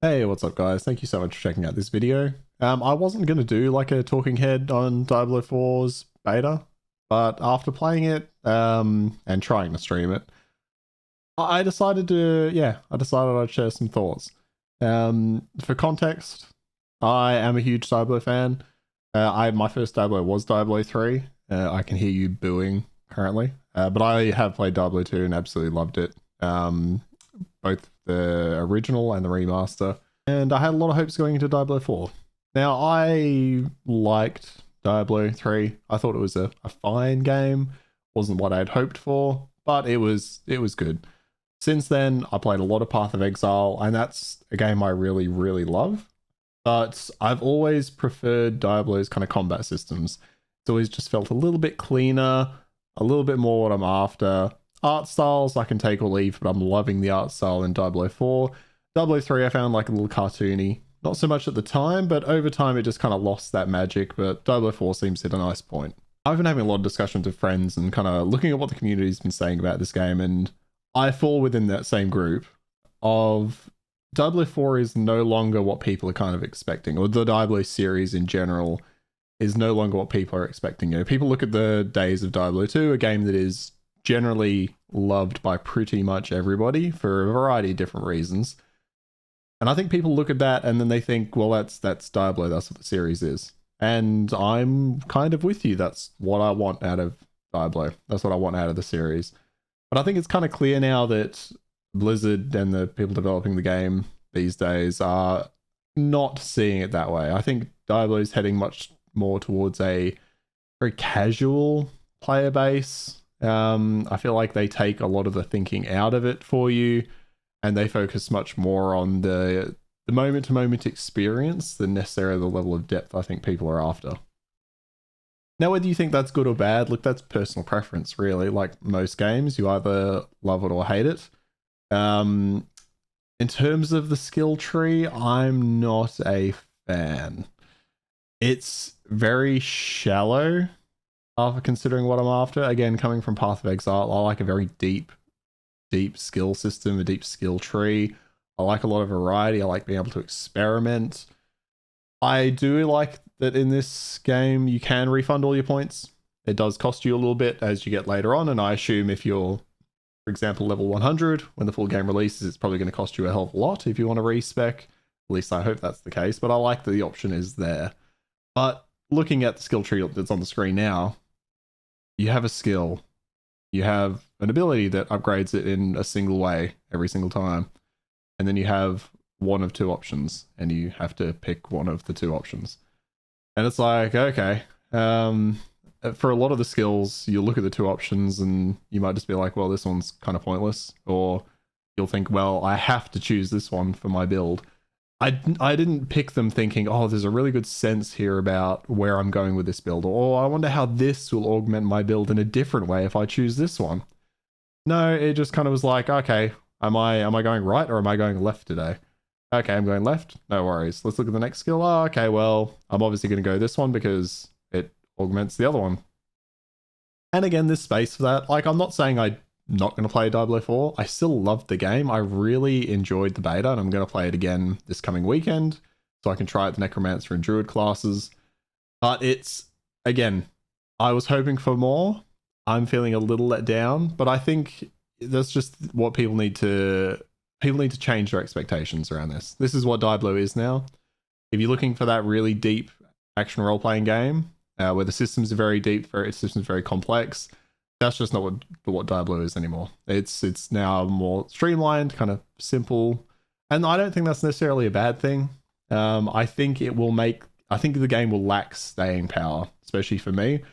Hey, what's up guys? Thank you so much for checking out this video. I wasn't going to do like a talking head on Diablo 4's beta, but after playing it and trying to stream it, I decided I'd share some thoughts. For context, I am a huge Diablo fan. My first Diablo was Diablo 3. I can hear you booing currently, but I have played Diablo 2 and absolutely loved it. Both the original and the remaster. And I had a lot of hopes going into Diablo 4. Now, I liked Diablo 3. I thought it was a fine game. Wasn't what I had hoped for, but it was good. Since then, I played a lot of Path of Exile, and that's a game I really, really love. But I've always preferred Diablo's kind of combat systems. It's always just felt a little bit cleaner, a little bit more what I'm after. Art styles I can take or leave, but I'm loving the art style in Diablo 4. Diablo 3 I found like a little cartoony. Not so much at the time, but over time it just kind of lost that magic, but Diablo 4 seems to hit a nice point. I've been having a lot of discussions with friends and kind of looking at what the community's been saying about this game, and I fall within that same group of Diablo 4 is no longer what people are kind of expecting, or the Diablo series in general is no longer what people are expecting. You know, people look at the days of Diablo 2, a game that is generally loved by pretty much everybody for a variety of different reasons. And I think people look at that and then they think, well, that's Diablo, that's what the series is. And I'm kind of with you. That's what I want out of Diablo. That's what I want out of the series. But I think it's kind of clear now that Blizzard and the people developing the game these days are not seeing it that way. I think Diablo is heading much more towards a very casual player base. I feel like they take a lot of the thinking out of it for you, and they focus much more on the moment-to-moment experience than necessarily the level of depth I think people are after. Now, whether you think that's good or bad, look, that's personal preference, really. Like most games, you either love it or hate it. In terms of the skill tree, I'm not a fan. It's very shallow after considering what I'm after. Again, coming from Path of Exile, I like a very deep skill system, a deep skill tree. I like a lot of variety. I like being able to experiment. I do like that in this game you can refund all your points. It does cost you a little bit as you get later on, and I assume if you're, for example, level 100, when the full game releases, it's probably going to cost you a hell of a lot if you want to respec. At least I hope that's the case, but I like that the option is there. But looking at the skill tree that's on the screen now, you have a skill, you have an ability that upgrades it in a single way every single time, and then you have one of two options, and you have to pick one of the two options. And it's like, okay, for a lot of the skills, you look at the two options and you might just be like, well, this one's kind of pointless, or you'll think, well, I have to choose this one for my build. I didn't pick them thinking, oh, there's a really good sense here about where I'm going with this build, or I wonder how this will augment my build in a different way if I choose this one. No, it just kind of was like, okay, am I going right or am I going left today? Okay, I'm going left. No worries. Let's look at the next skill. Oh, okay, well, I'm obviously going to go this one because it augments the other one. And again, there's space for that. Like, I'm not saying I'm not going to play Diablo 4. I still loved the game. I really enjoyed the beta, and I'm going to play it again this coming weekend so I can try out the Necromancer and Druid classes. But it's, again, I was hoping for more. I'm feeling a little let down, but I think that's just what people need to change their expectations around this. This is what Diablo is now. If you're looking for that really deep action role-playing game, where the systems are very deep, systems very complex, that's just not what Diablo is anymore. It's now more streamlined, kind of simple, and I don't think that's necessarily a bad thing. I think the game will lack staying power, especially for me.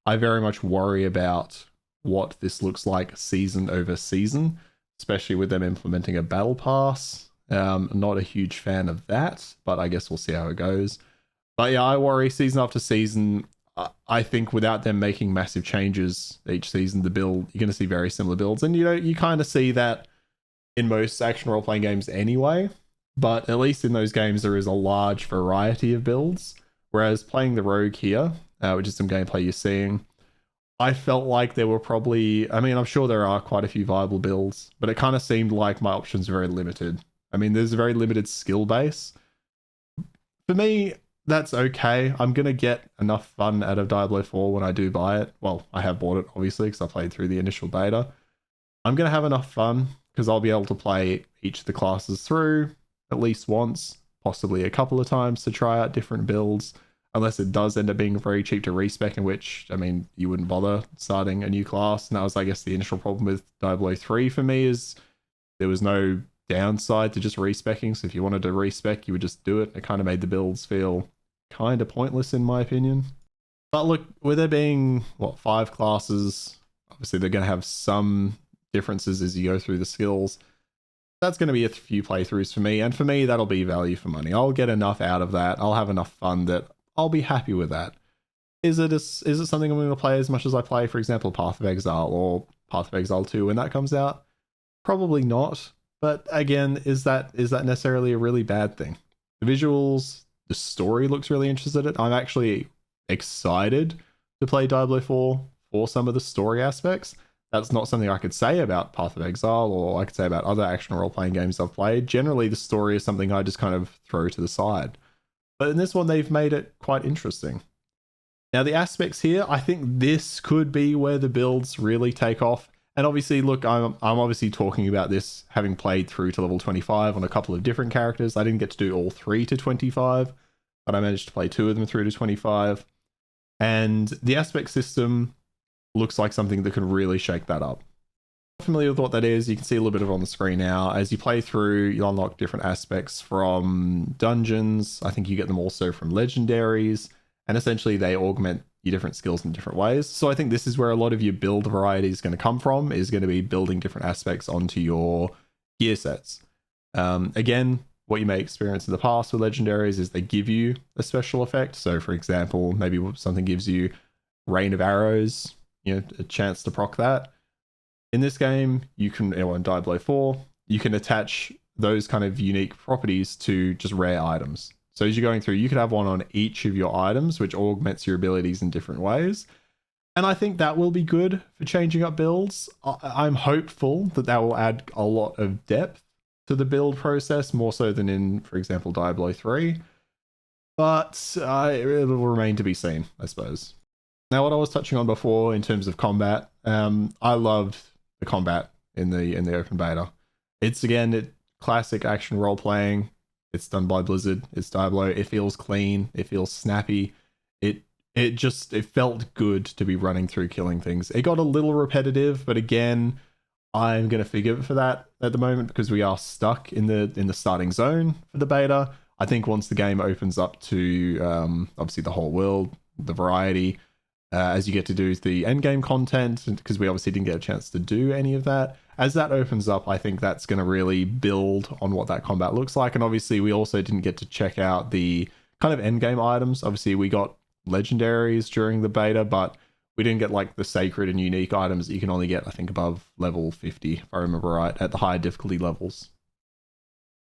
I very much worry about what this looks like season over season, especially with them implementing a battle pass. Not a huge fan of that, but I guess we'll see how it goes. But yeah, I worry season after season. I think without them making massive changes each season, the build, you're going to see very similar builds. And you kind of see that in most action role-playing games anyway. But at least in those games, there is a large variety of builds. Whereas playing the rogue here, which is some gameplay you're seeing, I felt like there were probably, I mean, I'm sure there are quite a few viable builds, but it kind of seemed like my options were very limited. I mean, there's a very limited skill base. For me, that's okay. I'm going to get enough fun out of Diablo 4 when I do buy it. Well, I have bought it, obviously, because I played through the initial beta. I'm going to have enough fun because I'll be able to play each of the classes through at least once, possibly a couple of times to try out different builds, unless it does end up being very cheap to respec, in which, I mean, you wouldn't bother starting a new class. And that was, I guess, the initial problem with Diablo 3 for me, is there was no downside to just respecking. So if you wanted to respec, you would just do it. It kind of made the builds feel kind of pointless, in my opinion. But look, with there being, what, 5 classes, obviously they're going to have some differences as you go through the skills. That's going to be a few playthroughs for me, and for me that'll be value for money. I'll get enough out of that. I'll have enough fun that I'll be happy with that. Is it something I'm going to play as much as I play, for example, Path of Exile or Path of Exile 2 when that comes out? Probably not. But again, is that necessarily a really bad thing? The visuals, the story looks really interesting in it. I'm actually excited to play Diablo 4 for some of the story aspects. That's not something I could say about Path of Exile, or I could say about other action role-playing games I've played. Generally, the story is something I just kind of throw to the side. But in this one, they've made it quite interesting. Now, the aspects here, I think this could be where the builds really take off. And obviously, look, I'm obviously talking about this having played through to level 25 on a couple of different characters. I didn't get to do all 3 to 25, but I managed to play 2 of them through to 25. And the aspect system looks like something that could really shake that up. Familiar with what that is, you can see a little bit of it on the screen now. As you play through, you unlock different aspects from dungeons. I think you get them also from legendaries, and essentially they augment your different skills in different ways. So I think this is where a lot of your build variety is going to come from, is going to be building different aspects onto your gear sets. Again, what you may experience in the past with legendaries is they give you a special effect. So for example, maybe something gives you Rain of Arrows, a chance to proc that. In this game, you can, in Diablo 4, you can attach those kind of unique properties to just rare items. So as you're going through, you could have one on each of your items, which augments your abilities in different ways. And I think that will be good for changing up builds. I'm hopeful that that will add a lot of depth to the build process, more so than in, for example, Diablo 3. But it will remain to be seen, I suppose. Now, what I was touching on before in terms of combat, I loved the combat in the open beta. It's, again, classic action role playing. It's done by Blizzard. It's Diablo. It feels clean. It feels snappy. It felt good to be running through killing things. It got a little repetitive, but again, I'm gonna forgive it for that at the moment because we are stuck in the starting zone for the beta. I think once the game opens up to obviously the whole world, the variety, as you get to do the end game content, because we obviously didn't get a chance to do any of that. As that opens up, I think that's going to really build on what that combat looks like. And obviously, we also didn't get to check out the kind of end game items. Obviously, we got legendaries during the beta, but we didn't get like the sacred and unique items that you can only get, I think, above level 50, if I remember right, at the higher difficulty levels.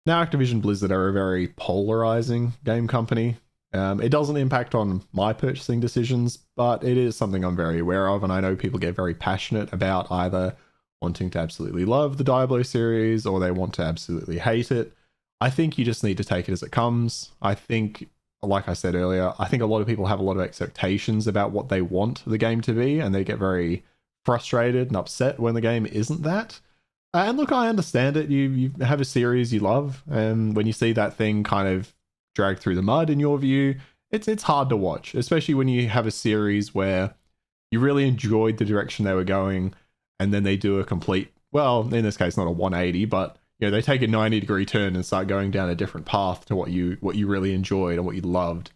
Now, Activision Blizzard are a very polarizing game company. It doesn't impact on my purchasing decisions, but it is something I'm very aware of, and I know people get very passionate about either wanting to absolutely love the Diablo series or they want to absolutely hate it. I think you just need to take it as it comes. I think, like I said earlier, I think a lot of people have a lot of expectations about what they want the game to be, and they get very frustrated and upset when the game isn't that. And look, I understand it. You have a series you love, and when you see that thing kind of drag through the mud in your view, it's hard to watch, especially when you have a series where you really enjoyed the direction they were going, and then they do a complete, well, in this case, not a 180, but they take a 90-degree turn and start going down a different path to what you really enjoyed and what you loved.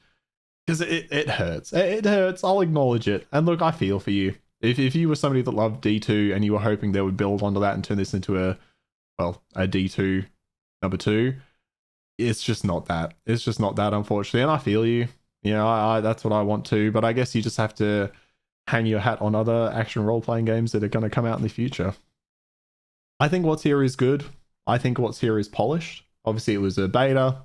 Because it hurts. It hurts. I'll acknowledge it. And look, I feel for you. If you were somebody that loved D2 and you were hoping they would build onto that and turn this into a D2 number 2, it's just not that. It's just not that, unfortunately. And I feel you. I that's what I want to. But I guess you just have to hang your hat on other action role-playing games that are going to come out in the future. I think what's here is good. I think what's here is polished. Obviously, it was a beta.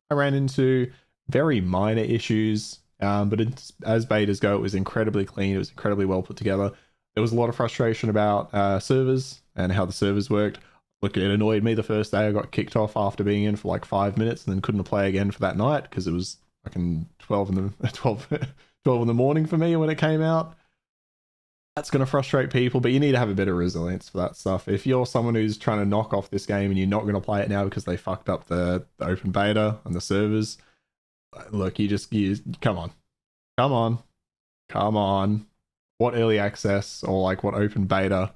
I ran into very minor issues. But as betas go, it was incredibly clean. It was incredibly well put together. There was a lot of frustration about servers and how the servers worked. Look, it annoyed me the first day. I got kicked off after being in for like 5 minutes and then couldn't play again for that night because it was fucking 12 in the 12 in the morning for me when it came out. That's going to frustrate people, but you need to have a bit of resilience for that stuff. If you're someone who's trying to knock off this game and you're not going to play it now because they fucked up the open beta and the servers, look, you come on. Come on. Come on. What early access or like what open beta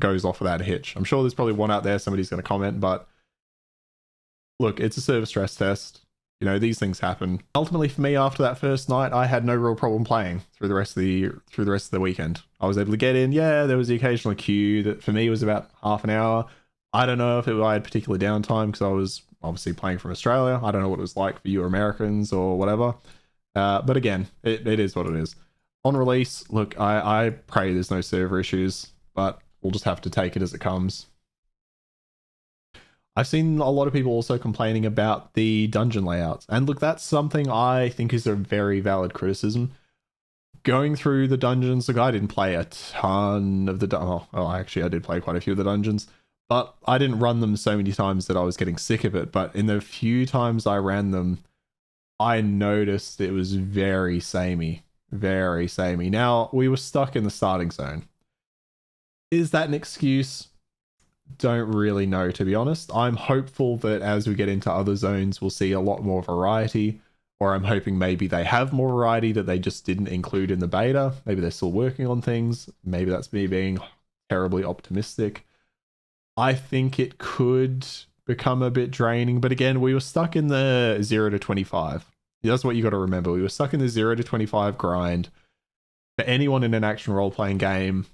goes off without a hitch? I'm sure there's probably one out there, somebody's going to comment, but look, it's a server stress test. You know, these things happen. Ultimately, for me, after that first night, I had no real problem playing through the rest of the weekend. I was able to get in. Yeah, there was the occasional queue that for me was about half an hour. I don't know if I had particular downtime because I was obviously playing from Australia. I don't know what it was like for you Americans or whatever. But again, it is what it is. On release, look, I pray there's no server issues, but we'll just have to take it as it comes. I've seen a lot of people also complaining about the dungeon layouts. And look, that's something I think is a very valid criticism. Going through the dungeons, look, I didn't play a ton of the... actually, I did play quite a few of the dungeons. But I didn't run them so many times that I was getting sick of it. But in the few times I ran them, I noticed it was very samey. Very samey. Now, we were stuck in the starting zone. Is that an excuse? Don't really know, to be honest. I'm hopeful that as we get into other zones, we'll see a lot more variety, or I'm hoping maybe they have more variety that they just didn't include in the beta. Maybe they're still working on things. Maybe that's me being terribly optimistic. I think it could become a bit draining, but again, we were stuck in the 0 to 25. That's what you got to remember. We were stuck in the 0 to 25 grind. For anyone in an action role-playing game,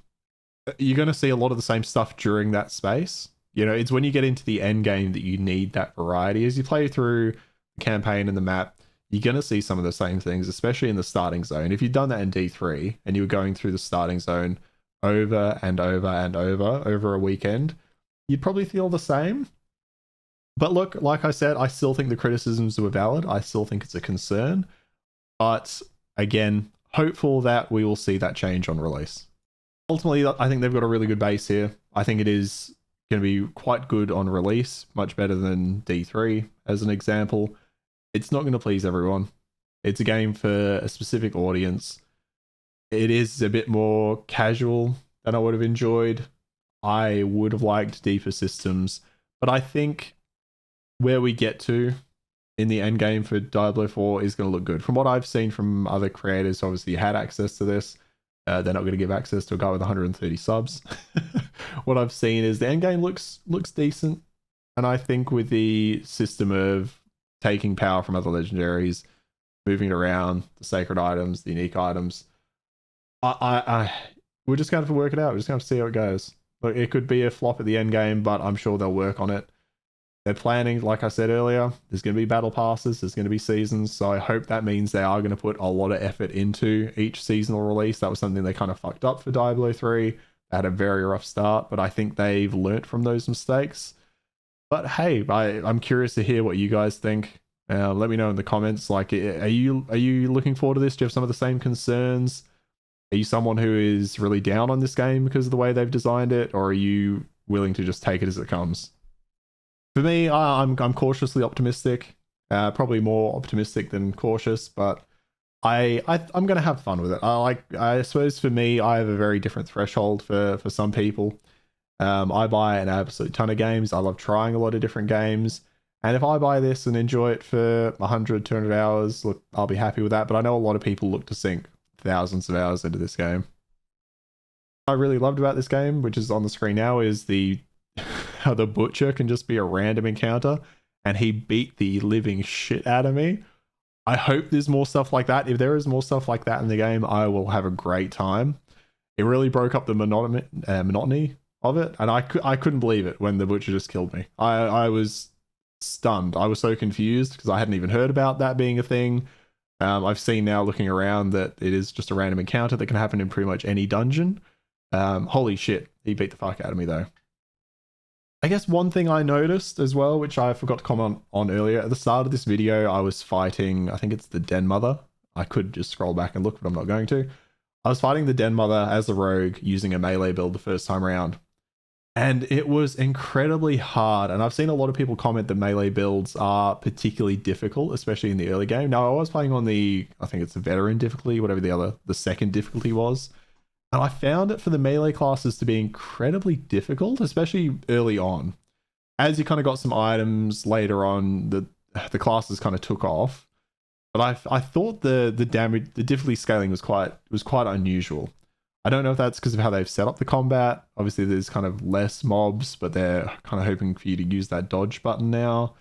you're going to see a lot of the same stuff during that space. You know, it's when you get into the end game that you need that variety. As you play through the campaign and the map, you're going to see some of the same things, especially in the starting zone. If you've done that in D3 and you were going through the starting zone over and over and over a weekend, you'd probably feel the same. But look, like I said, I still think the criticisms were valid. I still think it's a concern. But again, hopeful that we will see that change on release. Ultimately, I think they've got a really good base here. I think it is going to be quite good on release, much better than D3 as an example. It's not going to please everyone. It's a game for a specific audience. It is a bit more casual than I would have enjoyed. I would have liked deeper systems, but I think where we get to in the end game for Diablo 4 is going to look good. From what I've seen from other creators, obviously you had access to this. They're not going to give access to a guy with 130 subs. What I've seen is the end game looks decent, and I think with the system of taking power from other legendaries, moving it around, the sacred items, the unique items, we're just going to have to work it out. We're just going to have to see how it goes. Look, it could be a flop at the end game, but I'm sure they'll work on it. They're planning, like I said earlier, there's going to be battle passes, there's going to be seasons, so I hope that means they are going to put a lot of effort into each seasonal release. That was something they kind of fucked up for Diablo 3. They had a very rough start, but I think they've learnt from those mistakes. But hey, I'm curious to hear what you guys think. Let me know in the comments. Like, are you looking forward to this? Do you have some of the same concerns? Are you someone who is really down on this game because of the way they've designed it, or are you willing to just take it as it comes? For me, I'm cautiously optimistic, probably more optimistic than cautious, but I'm going to have fun with it. I suppose for me, I have a very different threshold for some people. I buy an absolute ton of games. I love trying a lot of different games. And if I buy this and enjoy it for 100, 200 hours, look, I'll be happy with that. But I know a lot of people look to sink thousands of hours into this game. What I really loved about this game, which is on the screen now, is how the butcher can just be a random encounter, and he beat the living shit out of me. I hope there's more stuff like that. If there is more stuff like that in the game, I will have a great time. It really broke up the monotony of it, and I couldn't believe it when the butcher just killed me. I was stunned. I was so confused because I hadn't even heard about that being a thing. I've seen now looking around that it is just a random encounter that can happen in pretty much any dungeon. Holy shit, he beat the fuck out of me though. I guess one thing I noticed as well, which I forgot to comment on earlier, at the start of this video, I was fighting, I think it's the Den Mother. I could just scroll back and look, but I'm not going to. I was fighting the Den Mother as a rogue using a melee build the first time around. And it was incredibly hard. And I've seen a lot of people comment that melee builds are particularly difficult, especially in the early game. Now, I was playing on I think it's the veteran difficulty, whatever the second difficulty was. And I found it for the melee classes to be incredibly difficult, especially early on. As you kind of got some items later on, the classes kind of took off. But I thought the difficulty scaling was quite unusual. I don't know if that's because of how they've set up the combat. Obviously, there's kind of less mobs, but they're kind of hoping for you to use that dodge button now.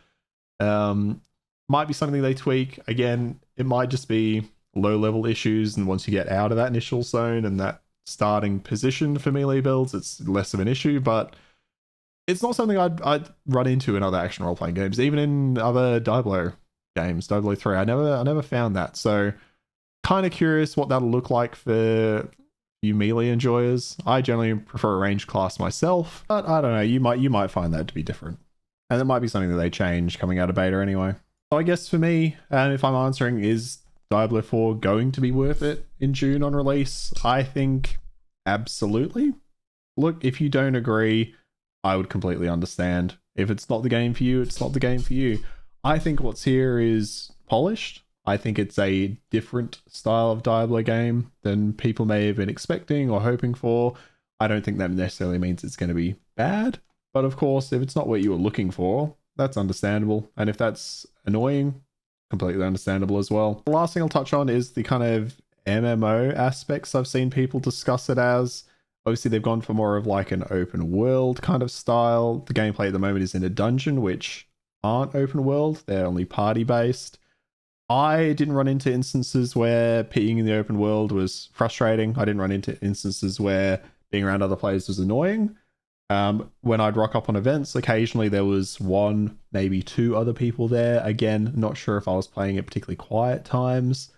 Might be something they tweak. Again, it might just be low-level issues, and once you get out of that initial zone and that starting position for melee builds, it's less of an issue, but it's not something I'd run into in other action role-playing games, even in other Diablo games, Diablo 3. I never found that, so kind of curious what that'll look like for you melee enjoyers. I generally prefer a ranged class myself, but I don't know, you might find that to be different. And it might be something that they change coming out of beta anyway. So I guess for me, if I'm answering, is Diablo 4 going to be worth it in June on release? I think absolutely. Look, if you don't agree, I would completely understand. If it's not the game for you, it's not the game for you. I think what's here is polished. I think it's a different style of Diablo game than people may have been expecting or hoping for. I don't think that necessarily means it's going to be bad. But of course, if it's not what you were looking for, that's understandable. And if that's annoying, completely understandable as well. The last thing I'll touch on is the kind of MMO aspects I've seen people discuss it as. Obviously, they've gone for more of like an open world kind of style. The gameplay at the moment is in a dungeon, which aren't open world. They're only party based. I didn't run into instances where being in the open world was frustrating. I didn't run into instances where being around other players was annoying. When I'd rock up on events, occasionally there was one, maybe two other people there. Again, not sure if I was playing at particularly quiet times.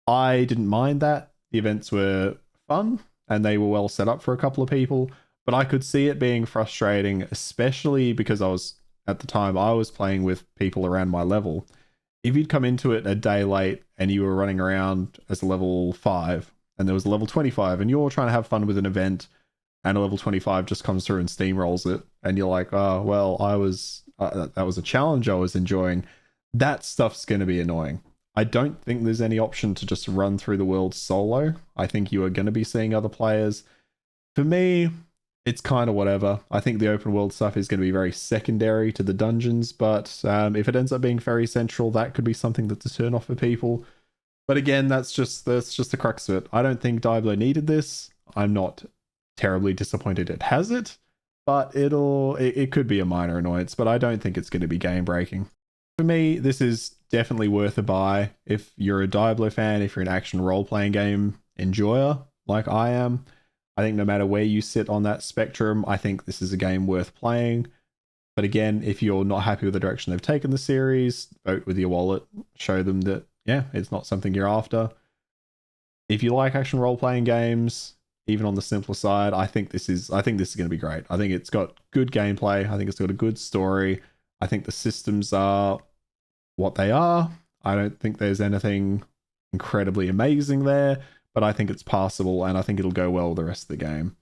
I didn't mind that. The events were fun and they were well set up for a couple of people, but I could see it being frustrating, especially because at the time I was playing with people around my level. If you'd come into it a day late and you were running around as a level 5 and there was a level 25 and you're trying to have fun with an event and a level 25 just comes through and steamrolls it and you're like, oh, well, that was a challenge I was enjoying. That stuff's going to be annoying. I don't think there's any option to just run through the world solo. I think you are going to be seeing other players. For me, it's kind of whatever. I think the open world stuff is going to be very secondary to the dungeons, but if it ends up being very central, that could be something that's a turn off for people. But again, that's just the crux of it. I don't think Diablo needed this. I'm not terribly disappointed it has it, but it could be a minor annoyance, but I don't think it's going to be game breaking. For me, this is definitely worth a buy. If you're a Diablo fan, if you're an action role-playing game enjoyer like I am, I think no matter where you sit on that spectrum, I think this is a game worth playing. But again, if you're not happy with the direction they've taken the series, vote with your wallet. Show them that, yeah, it's not something you're after. If you like action role-playing games, even on the simpler side, I think this is going to be great. I think it's got good gameplay. I think it's got a good story. I think the systems are what they are. I don't think there's anything incredibly amazing there, but I think it's passable and I think it'll go well with the rest of the game.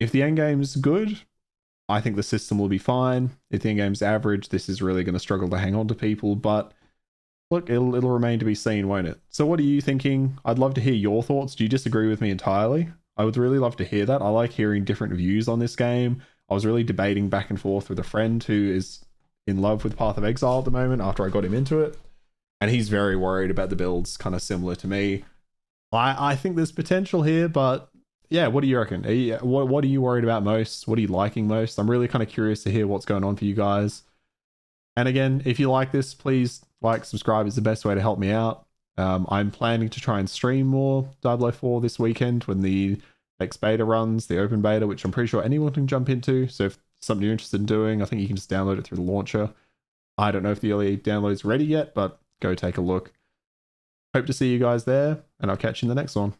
If the endgame's good, I think the system will be fine. If the endgame's average, this is really going to struggle to hang on to people, but look, it'll remain to be seen, won't it? So what are you thinking? I'd love to hear your thoughts. Do you disagree with me entirely? I would really love to hear that. I like hearing different views on this game. I was really debating back and forth with a friend who is in love with Path of Exile at the moment after I got him into it, and he's very worried about the builds, kind of similar to me. I think there's potential here, but yeah, what do you reckon? What are you worried about most? What are you liking most? I'm really kind of curious to hear what's going on for you guys. And again, if you like this, please like, subscribe is the best way to help me out. I'm planning to try and stream more Diablo 4 this weekend when the next beta runs, the open beta, which I'm pretty sure anyone can jump into. So if something you're interested in doing, I think you can just download it through the launcher. I don't know if the early download's ready yet, but go take a look. Hope to see you guys there, and I'll catch you in the next one.